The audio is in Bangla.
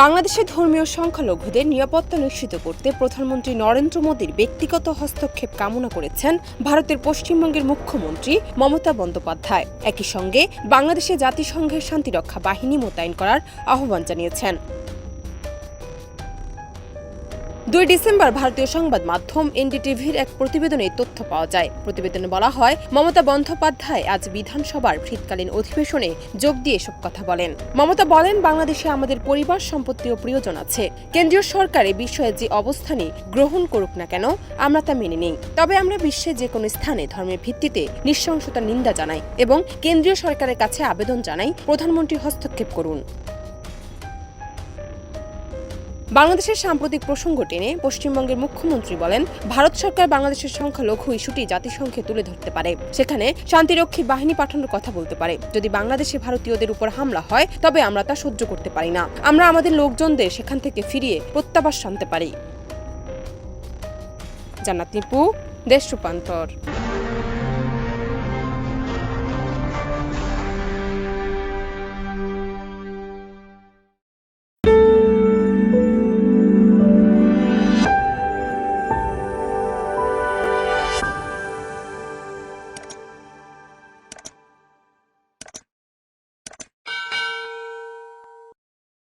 বাংলাদেশে ধর্মীয় সংখ্যালঘুদের নিরাপত্তা নিশ্চিত করতে প্রধানমন্ত্রী নরেন্দ্র মোদীর ব্যক্তিগত হস্তক্ষেপ কামনা করেছেন ভারতের পশ্চিমবঙ্গের মুখ্যমন্ত্রী মমতা বন্দ্যোপাধ্যায়। একই সঙ্গে বাংলাদেশে জাতিসংঘের শান্তিরক্ষা বাহিনী মোতায়েন করার আহ্বান জানিয়েছেন। 2 ডিসেম্বর ভারতীয় সংবাদ মাধ্যম এনডিটিভির এক প্রতিবেদনে তথ্য পাওয়া যায়। প্রতিবেদনে বলা হয়, মমতা বন্দ্যোপাধ্যায় আজ বিধানসভার শীতকালীন অধিবেশনে যোগ দিয়ে এসব কথা বলেন। মমতা বলেন, বাংলাদেশে আমাদের পরিবার, সম্পত্তি ও প্রিয়জন আছে। কেন্দ্রীয় সরকার এ বিষয়ে যে অবস্থানই গ্রহণ করুক না কেন, আমরা তা মেনে নিই। তবে আমরা বিশ্বের যে কোনো স্থানে ধর্মের ভিত্তিতে নৃশংসতার নিন্দা জানাই এবং কেন্দ্রীয় সরকারের কাছে আবেদন জানাই, প্রধানমন্ত্রী হস্তক্ষেপ করুন। বাংলাদেশের সাম্প্রতিক প্রসঙ্গ টেনে পশ্চিমবঙ্গের মুখ্যমন্ত্রী বলেন, ভারত সরকার বাংলাদেশের সংখ্যালঘু ইস্যুটি জাতিসংঘে তুলে ধরতে পারে, সেখানে শান্তিরক্ষী বাহিনী পাঠানোর কথা বলতে পারে। যদি বাংলাদেশে ভারতীয়দের উপর হামলা হয়, তবে আমরা তা সহ্য করতে পারি না। আমরা আমাদের লোকজনদের সেখান থেকে ফিরিয়ে প্রত্যাবাস আনতে পারি। জান্নাত নিপু, দেশ রূপান্তর।